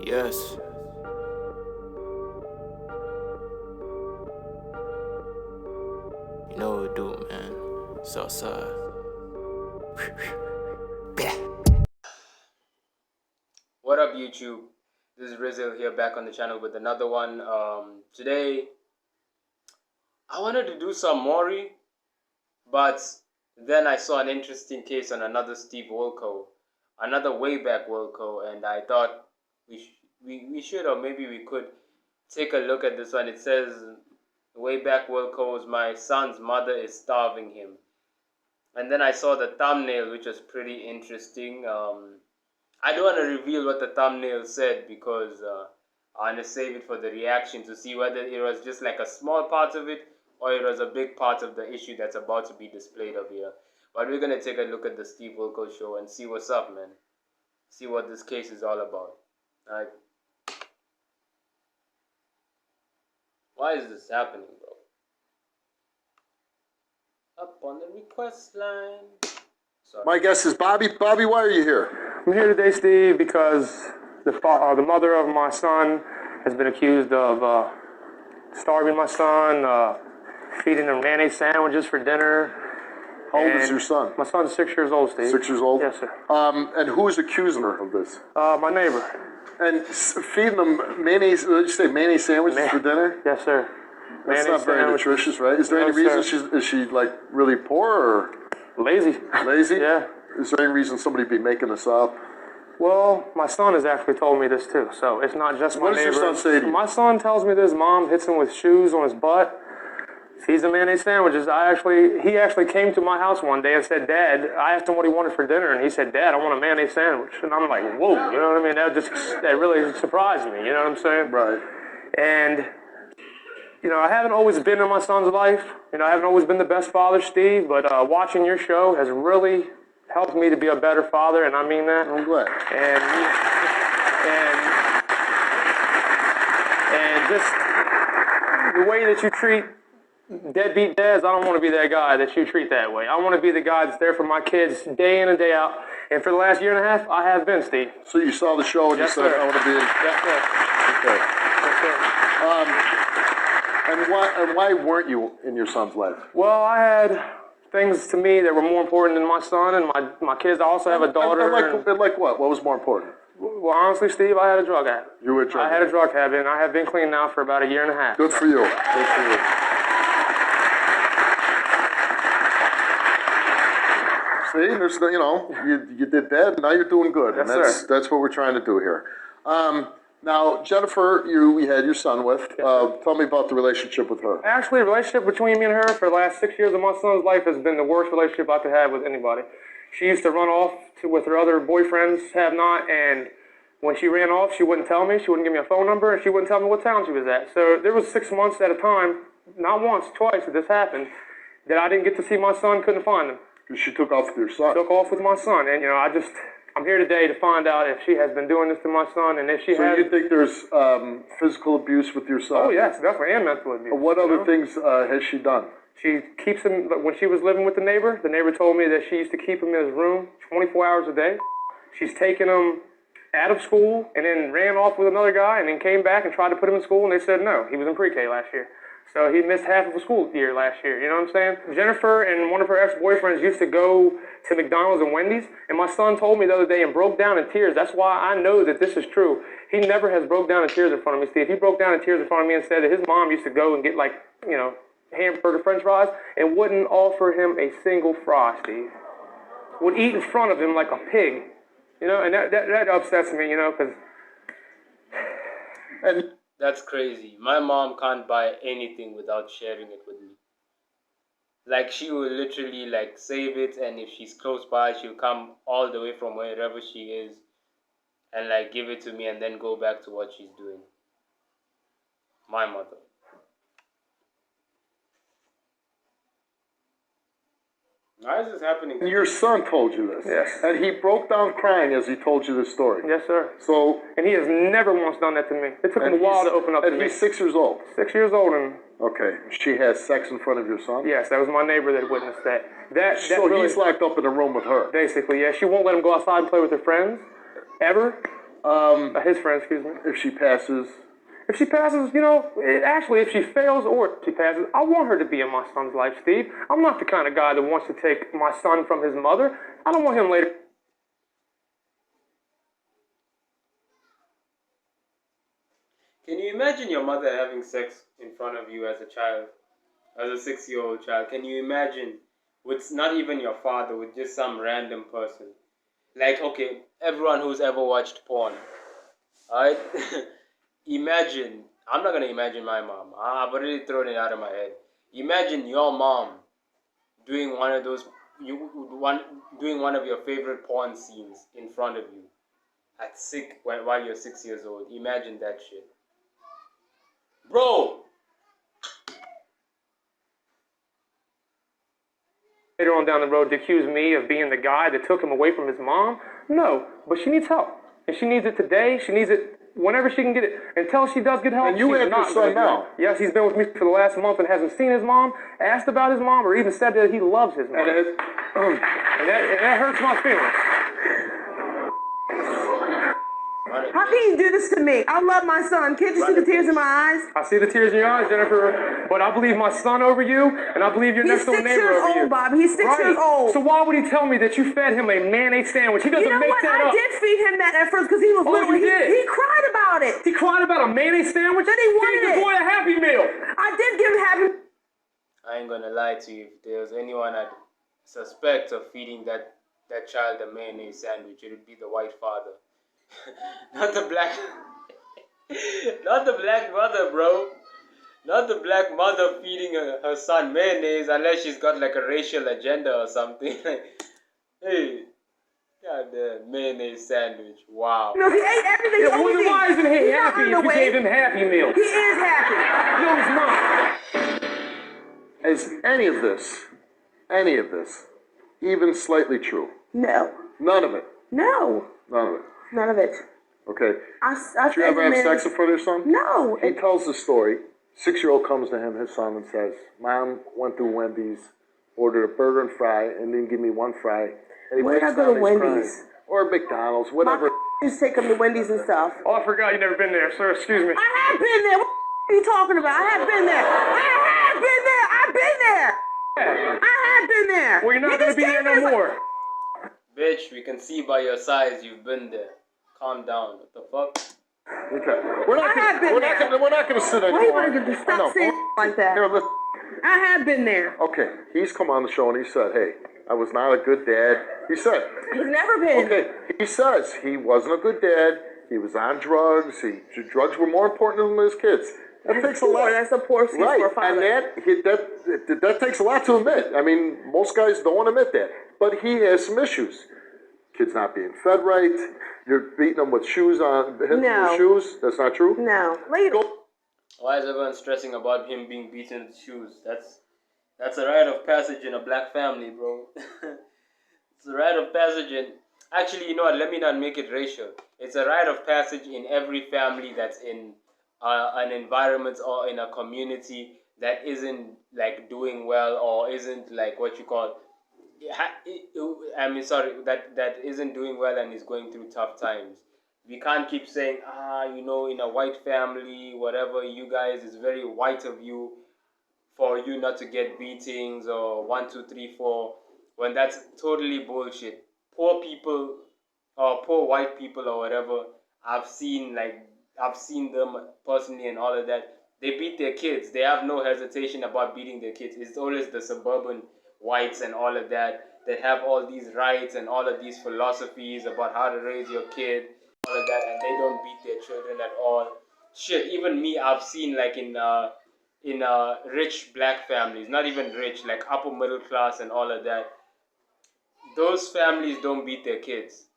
Yes. You know what we do, man. Southside. What up, YouTube? This is Rizal here, back on the channel with another one. Today, I wanted to do some Maury, but then I saw an interesting case on another Steve Wilkos, another way back Wilkos, and I thought we should, or maybe we could take a look at this one. It says, way back Wilkos, my son's mother is starving him. And then I saw the thumbnail, which was pretty interesting. I don't want to reveal what the thumbnail said because I want to save it for the reaction to see whether it was just like a small part of it or it was a big part of the issue that's about to be displayed up here. But we're going to take a look at the Steve Wilkos Show and see what's up, man. See what this case is all about. Alright. Why is this happening, bro? Up on the request line. Sorry. My guest is Bobby. Bobby, why are you here? I'm here today, Steve, because the mother of my son has been accused of starving my son, feeding him mayonnaise sandwiches for dinner. How old is your son? My son's 6 years old, Steve. 6 years old? Yes, sir. And who is accusing her of this? My neighbor. And feeding them mayonnaise, did you say mayonnaise sandwiches for dinner? Yes, sir. That's Mayonnaise not very sandwiches. nutritious, right? Is there any reason is she like really poor or Lazy. lazy? Yeah. Is there any reason somebody be making this up? Well, my son has actually told me this too, so it's not just my neighbor. What does your son say to you? My son tells me that his mom hits him with shoes on his butt, feeds him mayonnaise sandwiches. He actually came to my house one day and said, Dad, I asked him what he wanted for dinner, and he said, Dad, I want a mayonnaise sandwich. And I'm like, whoa, you know what I mean? That really surprised me, you know what I'm saying? Right. And, you know, I haven't always been in my son's life. You know, I haven't always been the best father, Steve, but watching your show has really helped me to be a better father, and I mean that. I'm glad. And just the way that you treat deadbeat dads, I don't want to be that guy that you treat that way. I want to be the guy that's there for my kids day in and day out. And for the last year and a half, I have been, Steve. So you saw the show and Yes, you said, sir. I want to be in. Yes, sir. Okay. Yes, sir. And why weren't you in your son's life? Well, I had things to me that were more important than my son and my kids. I also have a daughter. And like what? What was more important? Well, honestly, Steve, I had a drug habit. You were a drug I had a drug habit, and I have been clean now for about a year and a half. Good for you. Good for you. See, there's, you know, you did that, and now you're doing good. Yes, and sir. That's what we're trying to do here. Now, Jennifer, we had your son with. Tell me about the relationship with her. Actually, the relationship between me and her for the last 6 years of my son's life has been the worst relationship I could have with anybody. She used to run off with her other boyfriends, have not, and when she ran off, she wouldn't tell me. She wouldn't give me a phone number, and she wouldn't tell me what town she was at. So there was 6 months at a time, not once, twice that this happened, that I didn't get to see my son, couldn't find him. She took off with your son. Took off with my son, and, you know, I'm here today to find out if she has been doing this to my son, and if she has. So you think there's physical abuse with your son? Oh, yes, definitely, and mental abuse. What other things has she done? She keeps him, when she was living with the neighbor told me that she used to keep him in his room 24 hours a day. She's taken him out of school and then ran off with another guy and then came back and tried to put him in school, and they said no. He was in pre-K last year. So he missed half of a school year last year, you know what I'm saying? Jennifer and one of her ex-boyfriends used to go to McDonald's and Wendy's, and my son told me the other day and broke down in tears. That's why I know that this is true. He never has broke down in tears in front of me, Steve. He broke down in tears in front of me and said that his mom used to go and get, like, you know, hamburger french fries and wouldn't offer him a single fry, Steve. Would eat in front of him like a pig, you know, and that upsets me, you know, because... And that's crazy. My mom can't buy anything without sharing it with me. Like, she will literally, like, save it, and if she's close by, she'll come all the way from wherever she is and, like, give it to me and then go back to what she's doing. My mother. Why is this happening? Your son told you this. Yes. And he broke down crying as he told you this story. Yes, sir. So. And he has never once done that to me. It took him a while to open up to me. And he's 6 years old. 6 years old, and... Okay. She has sex in front of your son? Yes, that was my neighbor that witnessed that. So really, he's locked up in a room with her? Basically, yeah. She won't let him go outside and play with her friends, ever. His friend, excuse me. If she passes, If she passes, actually, if she fails or if she passes, I want her to be in my son's life, Steve. I'm not the kind of guy that wants to take my son from his mother. I don't want him later. Can you imagine your mother having sex in front of you as a child, as a 6-year-old child? Can you imagine with not even your father, with just some random person? Like, okay, everyone who's ever watched porn, alright? Imagine, I'm not gonna imagine my mom. I've already thrown it out of my head. Imagine your mom doing one of those, doing one of your favorite porn scenes in front of you while you're 6 years old. Imagine that shit. Bro! Later on down the road to accuse me of being the guy that took him away from his mom? No, but she needs help. And she needs it today. She needs it whenever she can get it. Until she does get help, and you have your son now. Yes, he's been with me for the last month and hasn't seen his mom, asked about his mom, or even said that he loves his mom. And that hurts my feelings. How can you do this to me? I love my son. Can't you see the tears in my eyes? I see the tears in your eyes, Jennifer, but I believe my son over you, and I believe your next door neighbor over you. He's 6 years old, Bobby. He's 6 years old. So why would he tell me that you fed him a mayonnaise sandwich? He doesn't You know make what? that up. I did feed him that at first because he was little. You did? He cried about it. He cried about a mayonnaise sandwich? Then he wanted Feed the it. boy a Happy Meal. I did give him Happy. I ain't gonna lie to you. If there was anyone I'd suspect of feeding that child a mayonnaise sandwich, it would be the white father. Not the black mother, bro. Not the black mother feeding her son mayonnaise unless she's got like a racial agenda or something. Hey, goddamn mayonnaise sandwich. Wow. No, he ate everything. Yeah, why isn't he happy if you gave him Happy Meal? He is happy. No, he's not. Is any of this, even slightly true? No. None of it. No. None of it. None of it. Okay. I Did you ever have sex before their son? No. He tells the story. 6-year-old comes to him, his son, and says, "Mom went through Wendy's, ordered a burger and fry, and didn't give me one fry." And he Where did breaks I go down, to he's Wendy's? crying. Or McDonald's, whatever. My used to take him to Wendy's and stuff. Oh, I forgot you never been there, sir. Excuse me. I have been there. What are you talking about? I have been there. I've been there. I have been there. Well, you're not going to be there no more. Bitch, we can see by your size you've been there. Calm down. What the fuck? Okay. We're not going to sit anymore. Why you gonna stop saying like that? Here, listen. I have been there. Okay, he's come on the show and he said, "Hey, I was not a good dad." He said. He's never been. Okay, he says he wasn't a good dad. He was on drugs. Drugs were more important to him than his kids. That takes a lot. That's a poor excuse Right, for a father. and that takes a lot to admit. I mean, most guys don't want to admit that. But he has some issues. Kids not being fed right. You're beating them with shoes on, hitting them with shoes. That's not true? No. Later. Why is everyone stressing about him being beaten with shoes? That's a rite of passage in a black family, bro. It's a rite of passage in... Actually, you know what? Let me not make it racial. It's a rite of passage in every family that's in an environment or in a community that isn't like doing well or isn't like what you call... that isn't doing well and is going through tough times. We can't keep saying, in a white family, whatever, you guys, it's very white of you for you not to get beatings or 1, 2, 3, 4, when that's totally bullshit. Poor people or poor white people or whatever, I've seen them personally and all of that. They beat their kids. They have no hesitation about beating their kids. It's always the suburban whites and all of that have all these rights and all of these philosophies about how to raise your kid, all of that, and they don't beat their children at all. Shit, even me, I've seen like in rich black families, not even rich, like upper middle class and all of that. Those families don't beat their kids,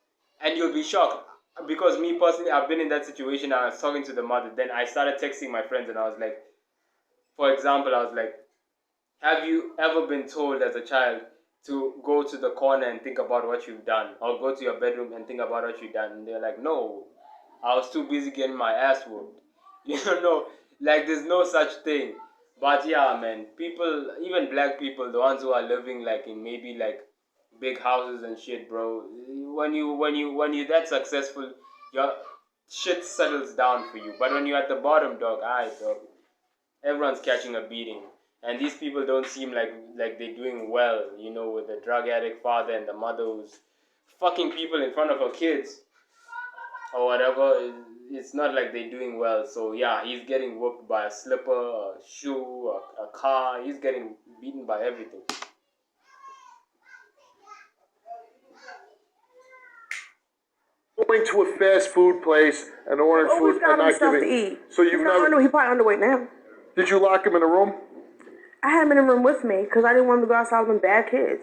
and you'll be shocked because me personally, I've been in that situation. I was talking to the mother, then I started texting my friends, and I was like, for example, I was like, have you ever been told as a child to go to the corner and think about what you've done, or go to your bedroom and think about what you've done? And they're like, no, I was too busy getting my ass whooped. You know, like there's no such thing. But yeah, man, people, even black people, the ones who are living like in maybe like big houses and shit, bro. When you're that successful, shit settles down for you. But when you're at the bottom, dog, dog, everyone's catching a beating. And these people don't seem like they're doing well, you know, with the drug addict father and the mother who's fucking people in front of her kids or whatever. It's not like they're doing well. So yeah, he's getting whooped by a slipper, a shoe, a car. He's getting beaten by everything. Going to a fast food place and ordering food and not stuff giving. to eat. So you've never. He probably underweight now. Did you lock him in a room? I had him in a room with me because I didn't want him to go outside with them bad kids.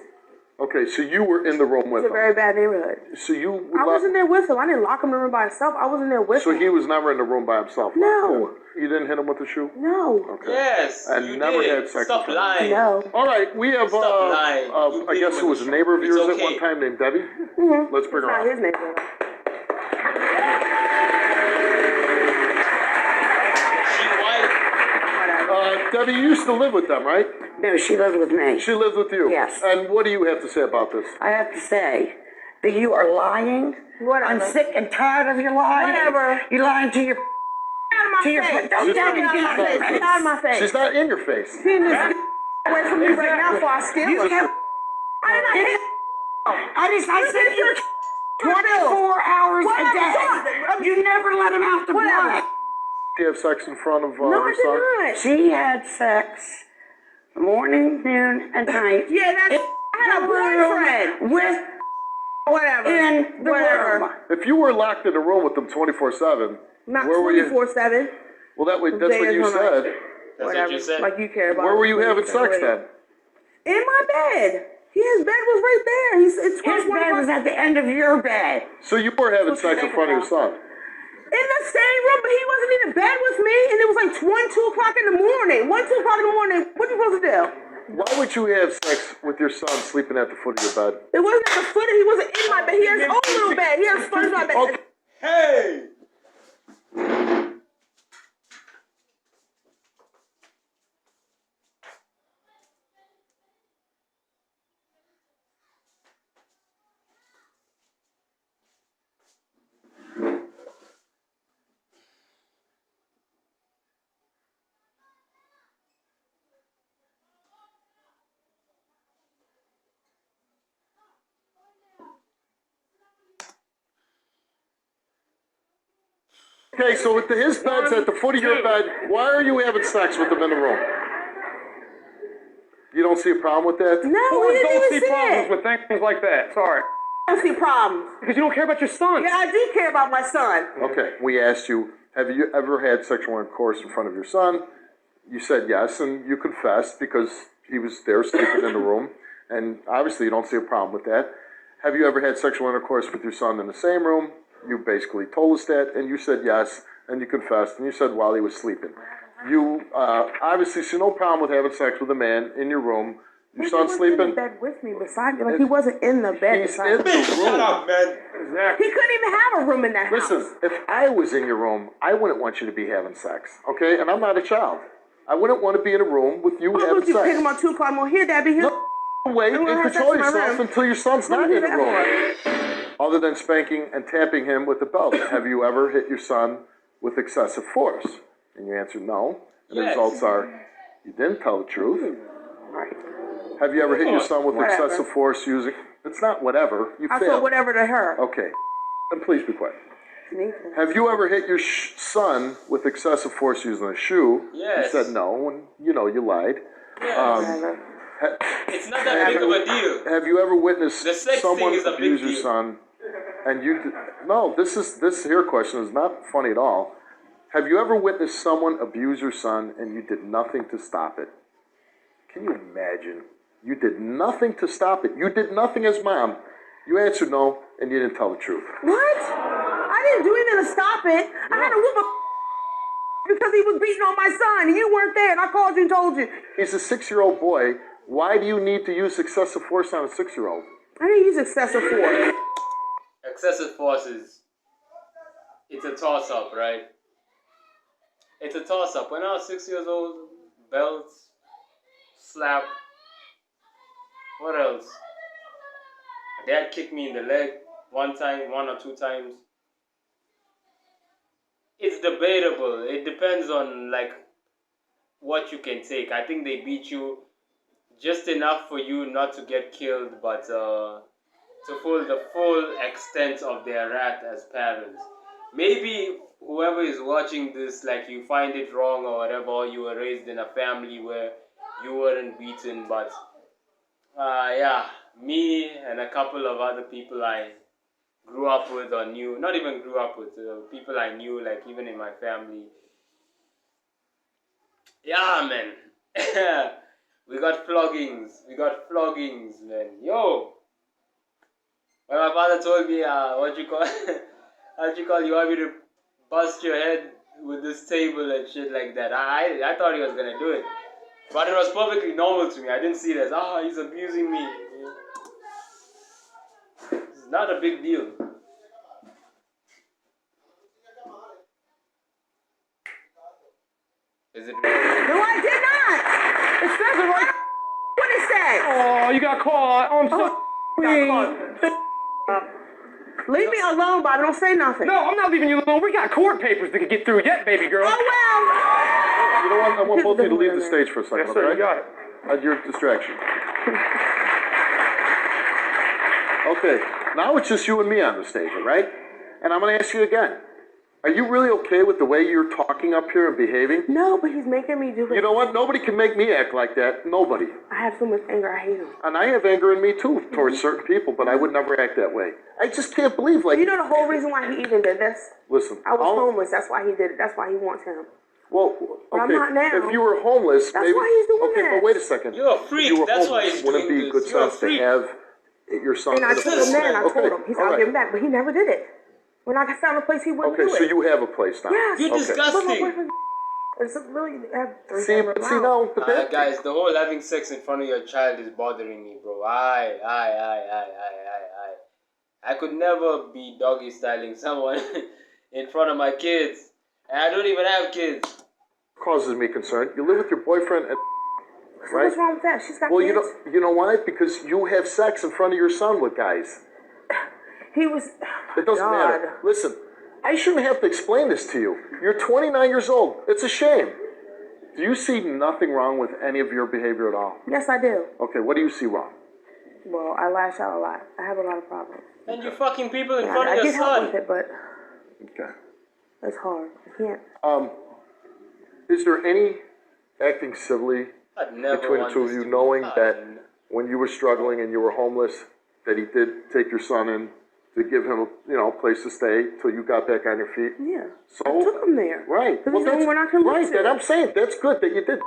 Okay, so you were in the room with him. It's a very bad neighborhood. So you. I wasn't there with him. I didn't lock him in the room by himself. I wasn't there with him. So he was never in the room by himself. No. You didn't hit him with the shoe? No. Okay. Yes. And you never did. had sex Stop with him? lying. No. All right, we have. Stop lying. I guess it was a neighbor of It's yours okay. at one time named Debbie. Mm-hmm. Let's bring her Not on. his neighborhood. She white. Debbie, you used to live with them, right? No, she lived with me. She lived with you. Yes. And what do you have to say about this? I have to say that you are lying. Whatever. I'm sick and tired of your lying. Whatever. You're lying to your. Out of my To your face. don't tell me Get to out of my your face. face. Get out of my face. She's not in your face. She needs to get away from me right now before I steal You her. kept. I did not hit I said you 24 hours a day. You never let him out the blood. Do you have sex in front of No, her I son? did not. She had sex morning, noon, and night. Yeah, I had a boyfriend. With Whatever. in the Whatever. room. If you were locked in a room with them 24/7, Not where were you? 24/7. Well, that's what you said. That's Whatever. what you said. Like you care about. Where were you having sex Whatever. then? In my bed. His bed was right there. It's His bed was at the end of your bed. So you were having What you sex in think front of your about? son. in the same room, but he wasn't in the bed with me, and it was like 2 o'clock in the morning. 2 o'clock in the morning. What are you supposed to do? Why would you have sex with your son sleeping at the foot of your bed? It wasn't at the foot. He wasn't in my bed. He has his own little bed. He has a sponge bed. Okay. Hey! Okay, so with his bed's at the foot of your bed, why are you having sex with him in the room? You don't see a problem with that? No, Boys he didn't don't even see see problems it. with things like that. Sorry. I don't see problems. Because you don't care about your son. Yeah, I do care about my son. Okay, we asked you, have you ever had sexual intercourse in front of your son? You said yes, and you confessed because he was there sleeping in the room, and obviously you don't see a problem with that. Have you ever had sexual intercourse with your son in the same room? You basically told us that, and you said yes, and you confessed, and you said while he was sleeping. You obviously see no problem with having sex with a man in your room. Your son He sleeping? was in the bed with me beside me. Like, he wasn't in the bed He's beside in me. the Shut room. up, man. Exactly. He couldn't even have a room in that house. Listen, if I was in your room, I wouldn't want you to be having sex, okay? And I'm not a child. I wouldn't want to be in a room with you How having about you pick sex. him up 2 o'clock more? Here, Debbie. Here. No, wait I'm and gonna have control sex in my yourself room. until your son's What not do in you the do that room. Other than spanking and tapping him with a belt, have you ever hit your son with excessive force? And you answered no. And the Yes. results are you didn't tell the truth. Right. Have you ever hit your son with Whatever. excessive force using? It's not whatever. You I failed. said whatever to her. Okay. Then please be quiet. Nathan. Have you ever hit your son with excessive force using a shoe? Yes. You said no, and you lied. Whatever. It's not that big of a deal. Have you ever witnessed The sex someone thing is a big abuse your deal. son, and no? This here question is not funny at all. Have you ever witnessed someone abuse your son and you did nothing to stop it? Can you imagine? You did nothing to stop it. You did nothing as mom. You answered no, and you didn't tell the truth. What? I didn't do anything to stop it. I had to whoop a because he was beating on my son, and you weren't there, and I called you and told you. He's a 6-year-old boy. Why do you need to use excessive force on a 6-year-old? I didn't use excessive force. Excessive force it's a toss-up, right? It's a toss-up. When I was 6 years old, belts, slap, what else? My dad kicked me in the leg one or two times. it's debatable. It depends on like what you can take. I think they beat you just enough for you not to get killed, but to feel the full extent of their wrath as parents. Maybe whoever is watching this, like you find it wrong or whatever, or you were raised in a family where you weren't beaten, but yeah, me and a couple of other people I grew up with or knew, not even grew up with, people I knew, like even in my family. Yeah, man. We got floggings, man. Yo, when my father told me, you want me to bust your head with this table and shit like that, I thought he was gonna do it. But it was perfectly normal to me. I didn't see it as, he's abusing me. It's not a big deal. Is it real? No, I did not. It says it right. What it say? Oh, you got caught. I'm so Leave me alone, Bobby. Don't say nothing. No, I'm not leaving you alone. We got court papers that could get through yet, baby girl. Oh, well. You know what? I want both of you to leave the stage for a second, Yes, sir, okay? you got it. At your distraction. Okay, now it's just you and me on the stage, all right? And I'm going to ask you again. Are you really okay with the way you're talking up here and behaving? No, but he's making me do it. You know what? Nobody can make me act like that. Nobody. I have so much anger. I hate him. And I have anger in me, too, towards certain people, but I would never act that way. I just can't believe, like... You know the whole reason why he even did this? Listen. I was homeless. That's why he did it. That's why he wants him. Well, okay, I'm not now. if you were homeless, That's maybe... why he's doing okay, this. but wait a second. You're a freak. If you were That's homeless, why he's wouldn't it doing be this. good You're a sense to freak. have your son... And I in a told him that, and I okay, told him. He said, all I'll right. give him back. But he never did it. When I found a place, he wouldn't do it. Okay, so you have a place now. Yes. You're Okay. disgusting. It's really... I have three See, bedroom see house. now, but that... Guys, the whole having sex in front of your child is bothering me, bro. I could never be doggy styling someone in front of my kids. And I don't even have kids. causes me concern. You live with your boyfriend and... So right? what's wrong with that? She's got Well, kids. you know why? Because you have sex in front of your son with guys. He was... It doesn't God. matter. Listen, I shouldn't have to explain this to you. You're 29 years old. It's a shame. Do you see nothing wrong with any of your behavior at all? Yes, I do. Okay, what do you see wrong? Well, I lash out a lot. I have a lot of problems. And you fucking people in And front I of your get help son. with it, but Okay. it's hard. I can't. Is there any acting civilly I'd never between the want two of this you, to knowing be that fun. when you were struggling and you were homeless, that he did take your son in to give him a place to stay till you got back on your feet? Yeah. So, I took him there. Right. Because he's the only one I can look right, to. that I'm saying. That's good that you did.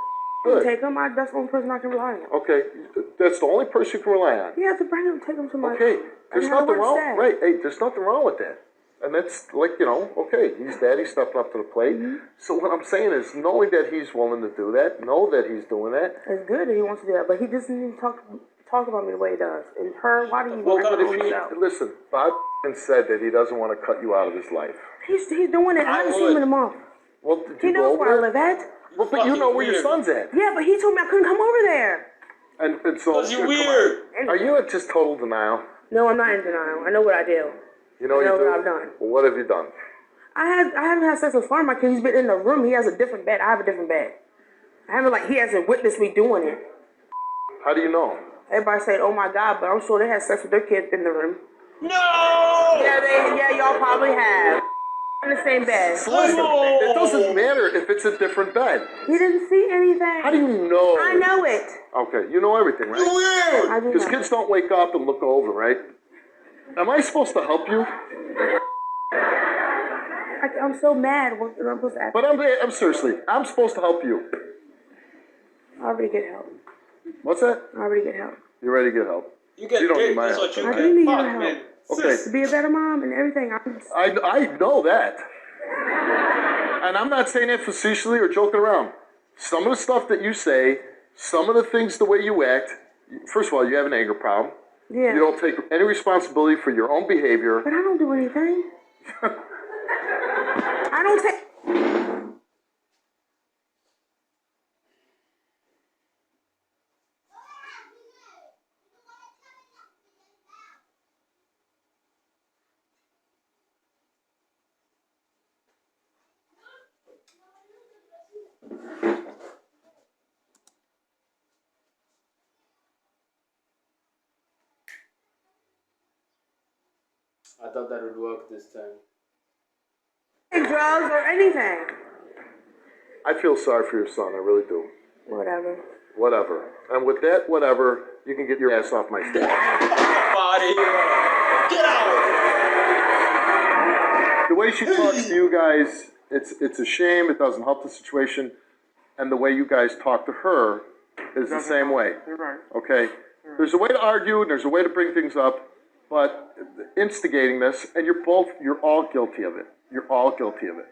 Good. Take him. That's the only person I can rely on. Okay, that's the only person you can rely on. You have to bring him, take him to my... Okay, there's I have nothing where to wrong. stay. Right, hey, there's nothing wrong with that. And that's like, okay, he's daddy stepping up to the plate. Mm-hmm. So what I'm saying is, knowing that he's willing to do that, know that he's doing that. It's good that he wants to do that, but he doesn't even talk about me the way he does. And her, why do you Well, like but it if on he, yourself? listen, Bob said that he doesn't want to cut you out of his life. He's doing it. I haven't seen him in a month. Well, did He you go knows over where I there? live at. Well, but you know where your Fucking son's at. Yeah, but he told me I couldn't come over there. And so... Because you're come on. weird. Are you in just total denial? No, I'm not in denial. I know what I do. You know I know what you do? what I've done. Well, what have you done? I haven't had sex with one of my kids. He's been in the room. He has a different bed. I have a different bed. He hasn't witnessed me doing it. How do you know? Everybody said, "Oh my God," but I'm sure they had sex with their kids in the room. No! Yeah, y'all probably have. In the same bed. Listen, it doesn't matter if it's a different bed. He didn't see anything. How do you know? I know it. Okay, you know everything, right? I do Because know. kids don't wake up and look over, right? Am I supposed to help you? I'm so mad. What am I supposed to ask? But I'm seriously, I'm supposed to help you. I already get help. What's that? I already get help. You're ready to get help. You get You don't paid, need my that's help. what you I get. do need your Fuck, help. man. Okay. To be a better mom and everything. I know that. And I'm not saying that facetiously or joking around. Some of the stuff that you say, some of the things, the way you act, first of all, you have an anger problem. Yeah. You don't take any responsibility for your own behavior. But I don't do anything. I don't take... I thought that would work this time. Drugs or anything. I feel sorry for your son, I really do. Whatever. Whatever. And with that, whatever, you can get your ass off my stage. Get out! The way she talks to you guys, it's a shame. It doesn't help the situation. And the way you guys talk to her is the same way. You're right. Okay? There's a way to argue and there's a way to bring things up, but instigating this, and you're all guilty of it. You're all guilty of it.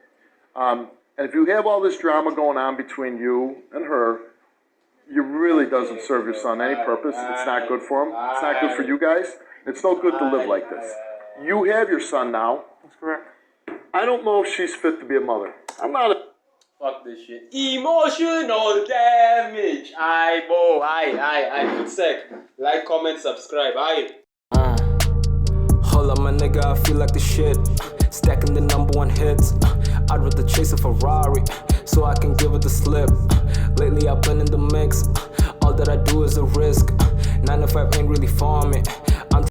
And if you have all this drama going on between you and her, it really doesn't serve your son any purpose. It's not good for him. It's not good for you guys. It's no good to live like this. You have your son now. That's correct. I don't know if she's fit to be a mother. I'm not a... Fuck this shit. Emotional damage. Aye, boy. Aye. Good sec. Like, comment, subscribe. Aye. Hold up, my nigga, I feel like the shit. Stacking the #1 hits. I'd rather chase a Ferrari so I can give it the slip. Lately I've been in the mix. All that I do is a risk. 9 to 5 ain't really for me.